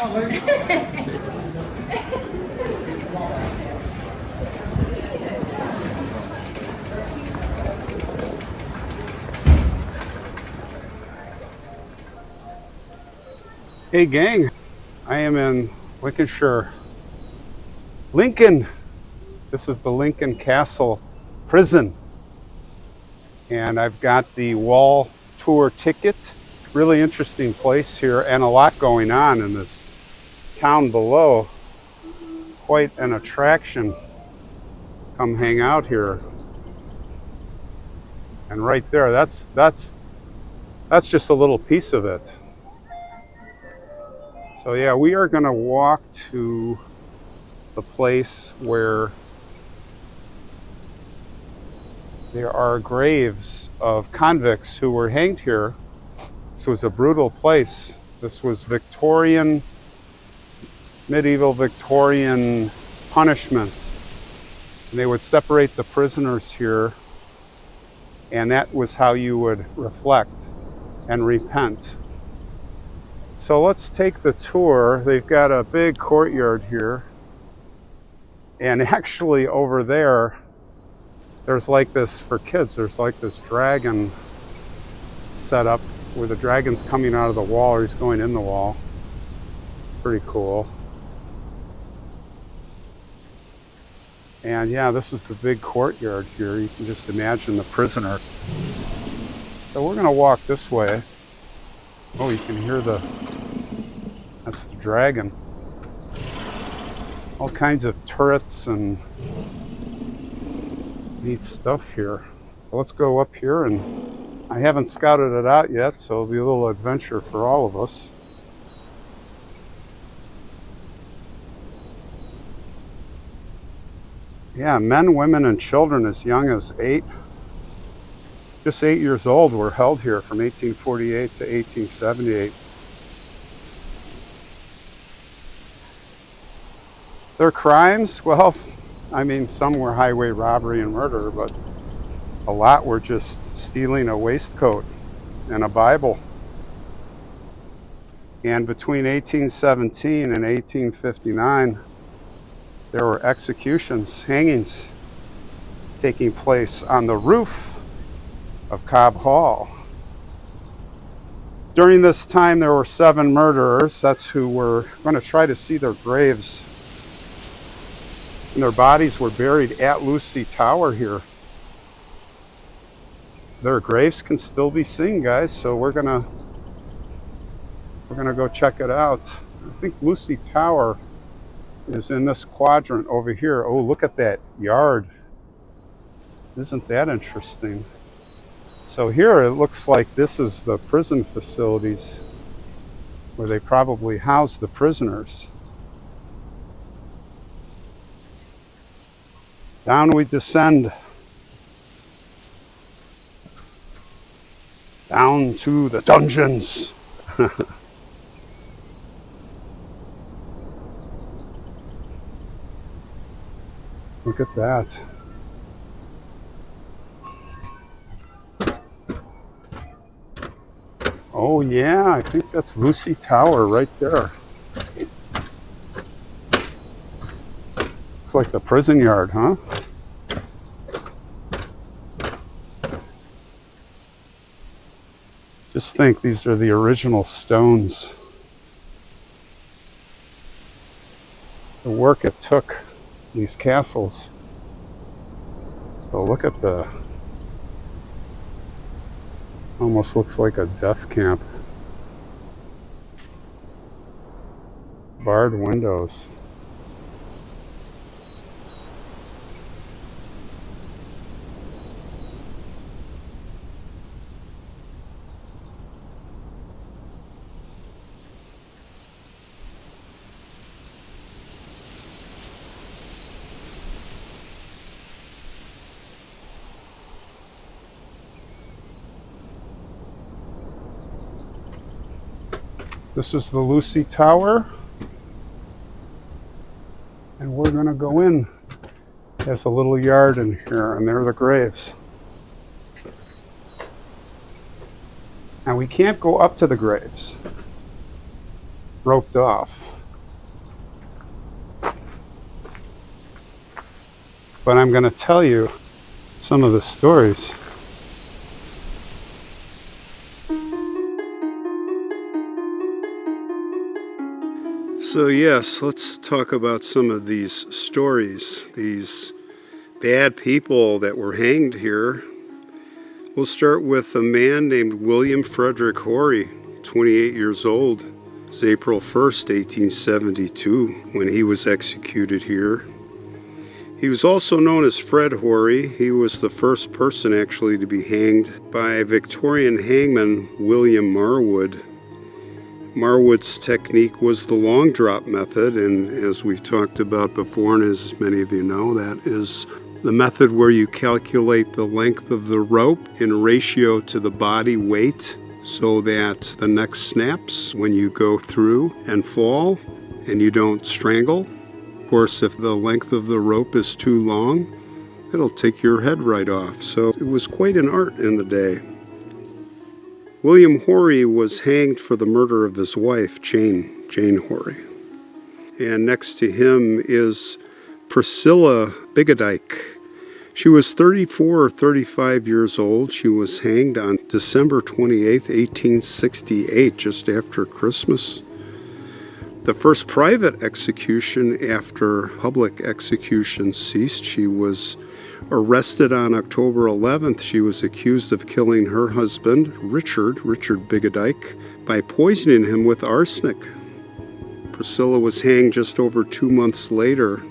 Hey gang, I am in Lincolnshire. Lincoln! This is the Lincoln Castle prison. And I've got the wall tour ticket. Really interesting place here and a lot going on in this town below. Quite an attraction. Come hang out here. And right there, that's just a little piece of it. So yeah, we are gonna walk to the place where there are graves of convicts who were hanged here. This was a brutal place. This was Victorian, medieval Victorian punishment. And they would separate the prisoners here, and that was how you would reflect and repent. So let's take the tour. They've got a big courtyard here. And actually over there, there's like this, for kids, there's like this dragon set up where the dragon's coming out of the wall, or he's going in the wall. Pretty cool. And yeah, this is the big courtyard here. You can just imagine the prisoner. So we're gonna walk this way. Oh, you can hear that's the dragon. All kinds of turrets and neat stuff here. So let's go up here, and I haven't scouted it out yet, so it'll be a little adventure for all of us. Yeah, men, women, and children as young as 8. Just 8 years old were held here from 1848 to 1878. Their crimes, well, I mean, some were highway robbery and murder, but a lot were just stealing a waistcoat and a Bible. And between 1817 and 1859, there were executions, hangings, taking place on the roof of Cobb Hall. During this time, there were 7 murderers. That's who were going to try to see their graves. And their bodies were buried at Lucy Tower here. Their graves can still be seen, guys, so we're gonna go check it out. I think Lucy Tower is in this quadrant over here. Oh, look at that yard. Isn't that interesting? So here it looks like this is the prison facilities where they probably house the prisoners. Down we descend. Down to the dungeons. Look at that. Oh yeah, I think that's Lucy Tower right there. Looks like the prison yard, huh? Just think, these are the original stones. The work it took, these castles. So look at almost looks like a death camp. Barred windows. This is the Lucy Tower, and we're going to go in. There's a little yard in here, and there are the graves. Now we can't go up to the graves. Roped off. but I'm going to tell you some of the stories. So yes, let's talk about some of these stories, these bad people that were hanged here. We'll start with a man named William Frederick Horry, 28 years old. It was April 1st, 1872, when he was executed here. He was also known as Fred Horry. He was the first person actually to be hanged by Victorian hangman William Marwood. Marwood's technique was the long drop method, and as we've talked about before, and as many of you know, that is the method where you calculate the length of the rope in ratio to the body weight so that the neck snaps when you go through and fall and you don't strangle. Of course, if the length of the rope is too long, it'll take your head right off. So it was quite an art in the day. William Horry was hanged for the murder of his wife, Jane Horry. And next to him is Priscilla Bigadike. She was 34 or 35 years old. She was hanged on December 28, 1868, just after Christmas. The first private execution after public execution ceased. She was arrested on October 11th. She was accused of killing her husband, Richard Bigadike, by poisoning him with arsenic. Priscilla was hanged just over 2 months later.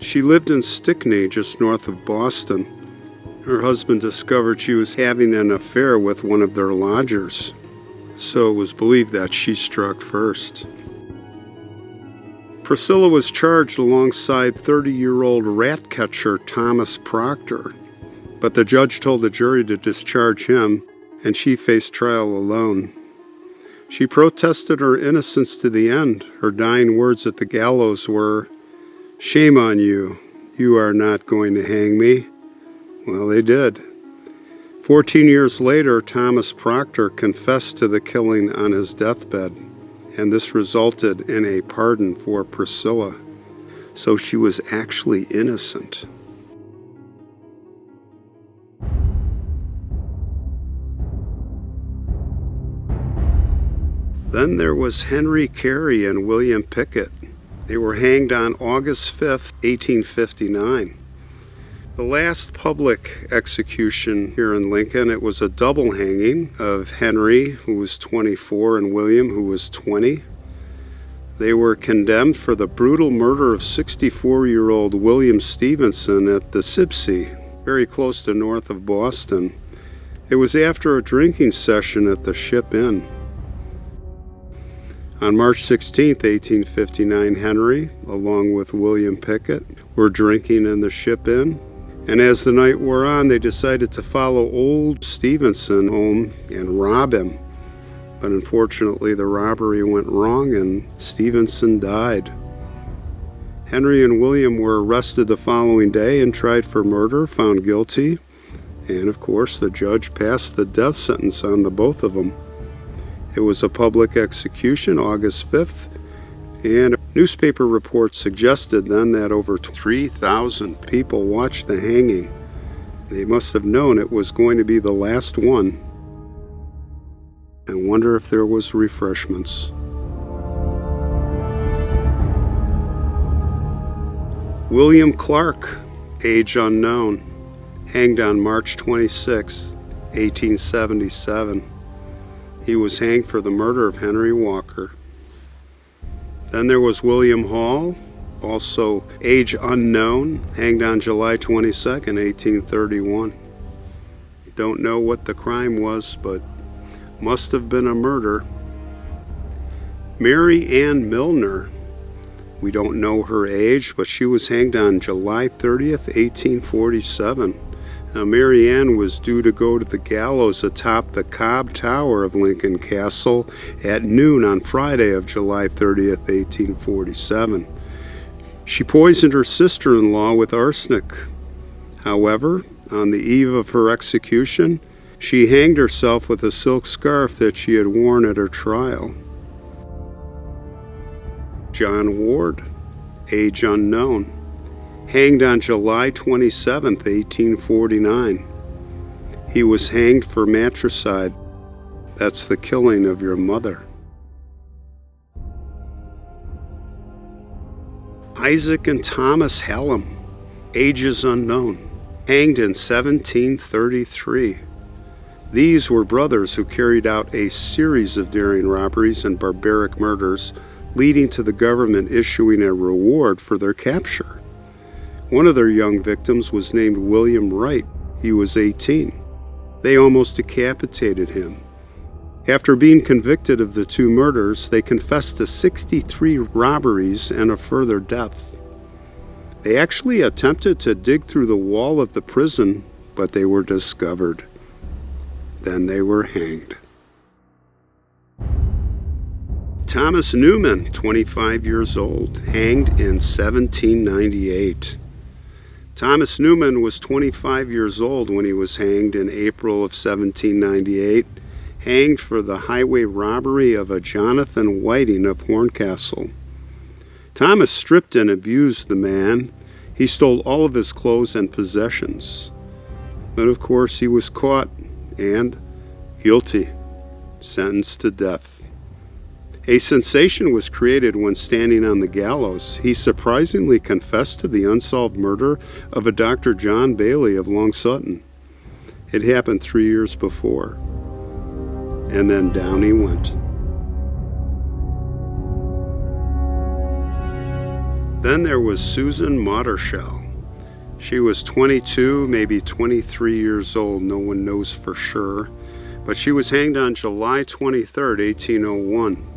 She lived in Stickney, just north of Boston. Her husband discovered she was having an affair with one of their lodgers, so it was believed that she struck first. Priscilla was charged alongside 30-year-old rat catcher Thomas Proctor, but the judge told the jury to discharge him, and she faced trial alone. She protested her innocence to the end. Her dying words at the gallows were, "Shame on you. You are not going to hang me." Well, they did. 14 years later, Thomas Proctor confessed to the killing on his deathbed, and this resulted in a pardon for Priscilla. So she was actually innocent. Then there was Henry Carey and William Pickett. They were hanged on August 5th, 1859. The last public execution here in Lincoln, it was a double hanging of Henry, who was 24, and William, who was 20. They were condemned for the brutal murder of 64-year-old William Stevenson at the Sibsey, very close to north of Boston. It was after a drinking session at the Ship Inn. On March 16, 1859, Henry, along with William Pickett, were drinking in the Ship Inn. And as the night wore on, they decided to follow old Stevenson home and rob him. But unfortunately, the robbery went wrong and Stevenson died. Henry and William were arrested the following day and tried for murder, found guilty. And of course, the judge passed the death sentence on the both of them. It was a public execution, August 5th, and newspaper reports suggested then that over 3,000 people watched the hanging. They must have known it was going to be the last one. I wonder if there was refreshments. William Clark, age unknown, hanged on March 26, 1877. He was hanged for the murder of Henry Walker. Then there was William Hall, also age unknown, hanged on July 22nd, 1831. Don't know what the crime was, but must have been a murder. Mary Ann Milner, we don't know her age, but she was hanged on July 30th, 1847. Now, Mary Ann was due to go to the gallows atop the Cobb Tower of Lincoln Castle at noon on Friday of July 30th, 1847. She poisoned her sister-in-law with arsenic. However, on the eve of her execution, she hanged herself with a silk scarf that she had worn at her trial. John Ward, age unknown. hanged on July 27, 1849. He was hanged for matricide. That's the killing of your mother. Isaac and Thomas Hallam, ages unknown, hanged in 1733. These were brothers who carried out a series of daring robberies and barbaric murders, leading to the government issuing a reward for their capture. One of their young victims was named William Wright. He was 18. They almost decapitated him. After being convicted of the 2 murders, they confessed to 63 robberies and a further death. They actually attempted to dig through the wall of the prison, but they were discovered. Then they were hanged. Thomas Newman, 25 years old, hanged in 1798. Thomas Newman was 25 years old when he was hanged in April of 1798, hanged for the highway robbery of a Jonathan Whiting of Horncastle. Thomas stripped and abused the man. He stole all of his clothes and possessions. But of course he was caught and guilty, sentenced to death. A sensation was created when standing on the gallows. He surprisingly confessed to the unsolved murder of a Dr. John Bailey of Long Sutton. It happened 3 years before. And then down he went. Then there was Susan Mottershell. She was 22, maybe 23 years old, no one knows for sure, but she was hanged on July 23, 1801.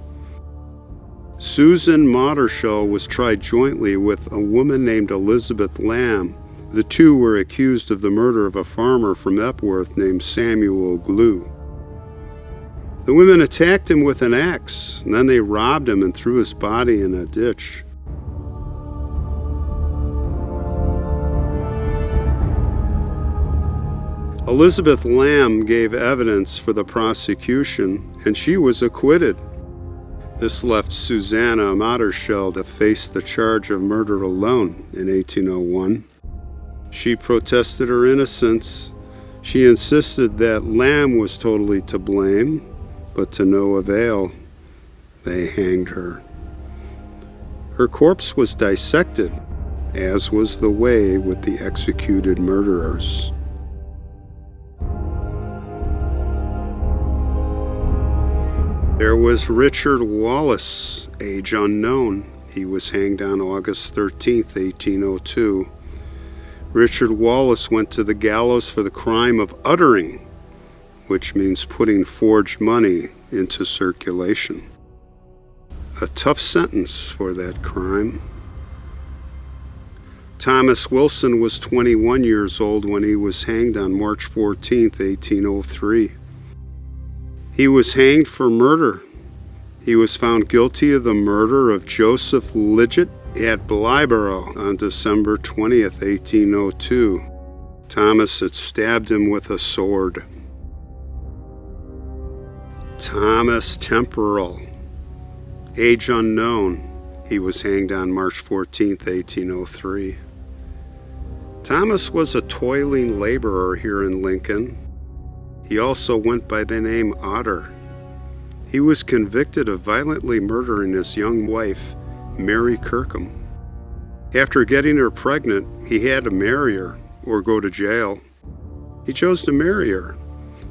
Susan Mottershell was tried jointly with a woman named Elizabeth Lamb. The two were accused of the murder of a farmer from Epworth named Samuel Glue. The women attacked him with an axe, and then they robbed him and threw his body in a ditch. Elizabeth Lamb gave evidence for the prosecution, and she was acquitted. This left Susanna Mottershell to face the charge of murder alone in 1801. She protested her innocence. She insisted that Lamb was totally to blame, but to no avail. They hanged her. Her corpse was dissected, as was the way with the executed murderers. There was Richard Wallace, age unknown. He was hanged on August 13, 1802. Richard Wallace went to the gallows for the crime of uttering, which means putting forged money into circulation. A tough sentence for that crime. Thomas Wilson was 21 years old when he was hanged on March 14, 1803. He was hanged for murder. He was found guilty of the murder of Joseph Lidgett at Blytheborough on December 20th, 1802. Thomas had stabbed him with a sword. Thomas Temporal, age unknown. He was hanged on March 14th, 1803. Thomas was a toiling laborer here in Lincoln. He also went by the name Otter. He was convicted of violently murdering his young wife, Mary Kirkham. After getting her pregnant, he had to marry her or go to jail. He chose to marry her,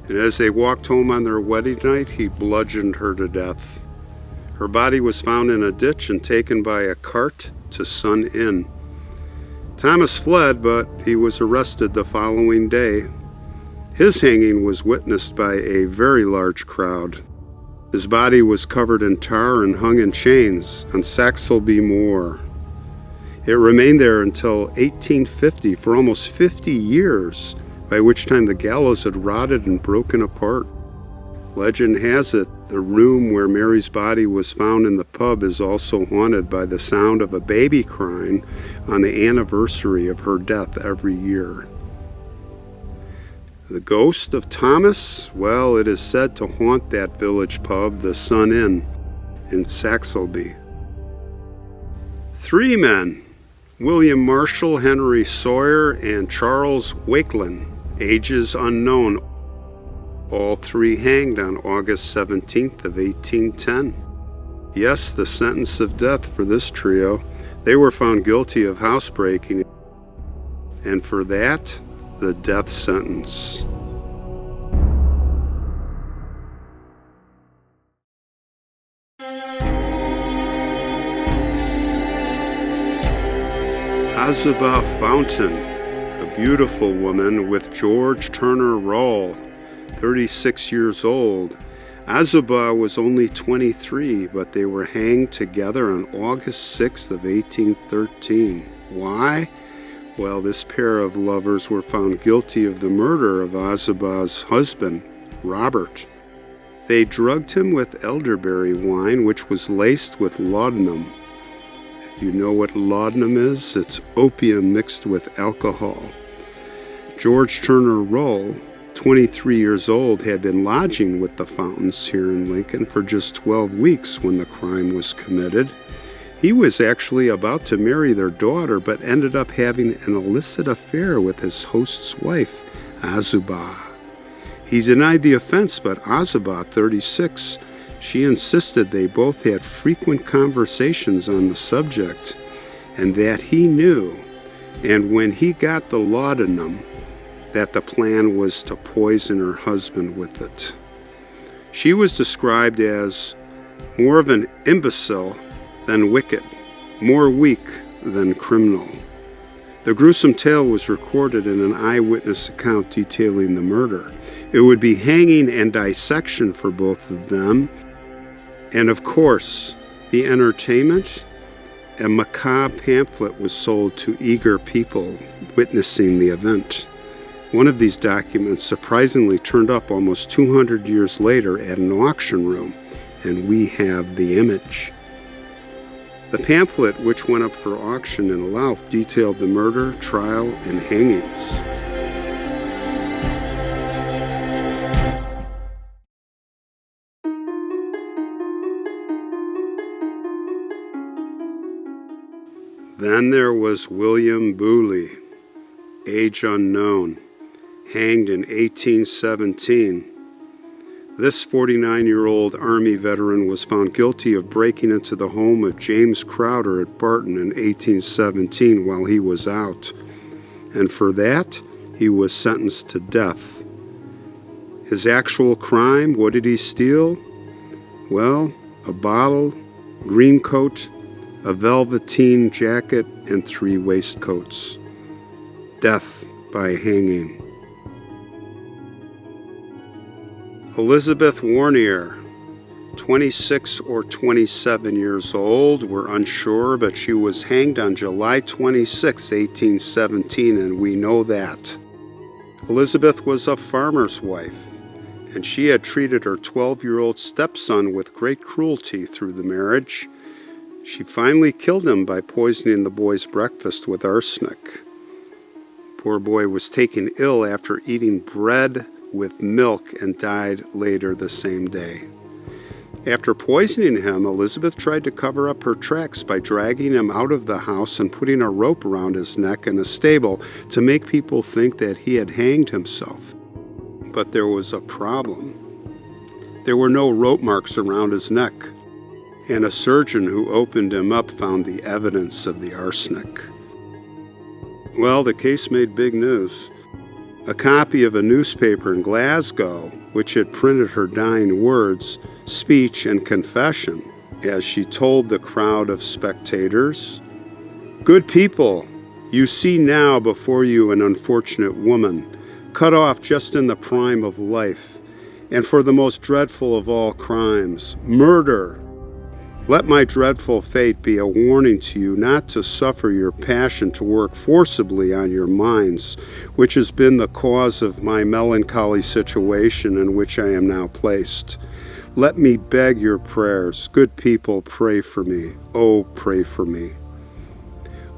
and as they walked home on their wedding night, he bludgeoned her to death. Her body was found in a ditch and taken by a cart to Sun Inn. Thomas fled, but he was arrested the following day. His hanging was witnessed by a very large crowd. His body was covered in tar and hung in chains on Saxelby Moor. It remained there until 1850, for almost 50 years, by which time the gallows had rotted and broken apart. Legend has it, the room where Mary's body was found in the pub is also haunted by the sound of a baby crying on the anniversary of her death every year. The ghost of Thomas, well, it is said to haunt that village pub, the Sun Inn, in Saxelby. 3 men William Marshall, Henry Sawyer, and Charles Wakelin, ages unknown. All three hanged on August 17th of 1810. Yes, the sentence of death for this trio. They were found guilty of housebreaking, and for that, the death sentence. Azubah Fountain, a beautiful woman with George Turner Rawle, 36 years old. Azubah was only 23, but they were hanged together on August 6th of 1813. Why? Well, this pair of lovers were found guilty of the murder of Azubah's husband, Robert. They drugged him with elderberry wine, which was laced with laudanum. If you know what laudanum is, it's opium mixed with alcohol. George Turner Rawle, 23 years old, had been lodging with the Fountains here in Lincoln for just 12 weeks when the crime was committed. He was actually about to marry their daughter, but ended up having an illicit affair with his host's wife, Azubah. He denied the offense, but Azubah, 36, she insisted they both had frequent conversations on the subject, and that he knew, and when he got the laudanum, that the plan was to poison her husband with it. She was described as more of an imbecile than wicked, more weak than criminal. The gruesome tale was recorded in an eyewitness account detailing the murder. It would be hanging and dissection for both of them. And of course, the entertainment, a macabre pamphlet was sold to eager people witnessing the event. One of these documents surprisingly turned up almost 200 years later at an auction room, and we have the image. The pamphlet, which went up for auction in Louth, detailed the murder, trial, and hangings. Then there was William Booley, age unknown, hanged in 1817. This 49-year-old Army veteran was found guilty of breaking into the home of James Crowder at Barton in 1817 while he was out, and for that he was sentenced to death. His actual crime, what did he steal? Well, a bottle, green coat, a velveteen jacket, and 3 waistcoats. Death by hanging. Elizabeth Warnier, 26 or 27 years old, we're unsure, but she was hanged on July 26, 1817, and we know that. Elizabeth was a farmer's wife, and she had treated her 12-year-old stepson with great cruelty through the marriage. She finally killed him by poisoning the boy's breakfast with arsenic. Poor boy was taken ill after eating bread with milk and died later the same day. After poisoning him, Elizabeth tried to cover up her tracks by dragging him out of the house and putting a rope around his neck in a stable to make people think that he had hanged himself. But there was a problem. There were no rope marks around his neck, and a surgeon who opened him up found the evidence of the arsenic. Well, the case made big news. A copy of a newspaper in Glasgow, which had printed her dying words, speech, and confession, as she told the crowd of spectators, "Good people, you see now before you an unfortunate woman, cut off just in the prime of life, and for the most dreadful of all crimes, murder. Let my dreadful fate be a warning to you not to suffer your passion to work forcibly on your minds, which has been the cause of my melancholy situation in which I am now placed. Let me beg your prayers. Good people, pray for me. Oh, pray for me."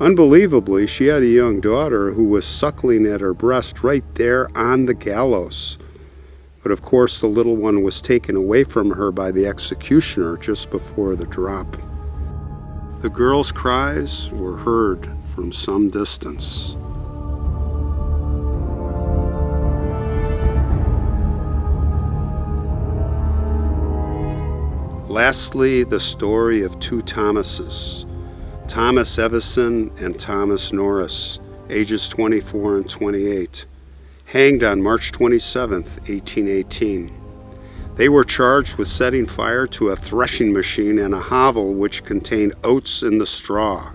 Unbelievably, she had a young daughter who was suckling at her breast right there on the gallows. But of course, the little one was taken away from her by the executioner just before the drop. The girl's cries were heard from some distance. Lastly, the story of two Thomases, Thomas Evison and Thomas Norris, ages 24 and 28, hanged on March 27, 1818. They were charged with setting fire to a threshing machine and a hovel which contained oats in the straw.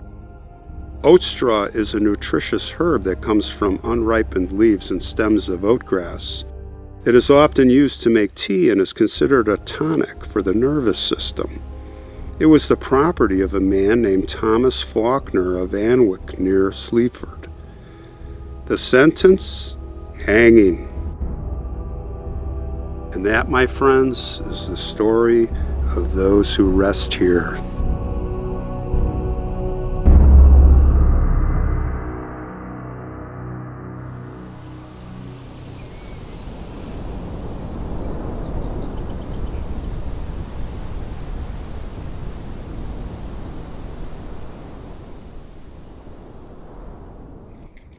Oat straw is a nutritious herb that comes from unripened leaves and stems of oatgrass. It is often used to make tea and is considered a tonic for the nervous system. It was the property of a man named Thomas Faulkner of Anwick near Sleaford. The sentence? Hanging. And that, my friends, is the story of those who rest here.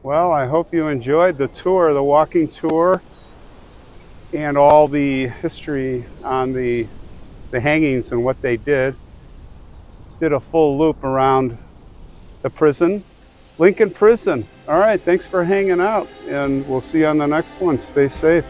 Well, I hope you enjoyed the tour, the walking tour, and all the history on the hangings and what they did. Did a full loop around the prison, Lincoln Prison. All right, thanks for hanging out, and we'll see you on the next one. Stay safe.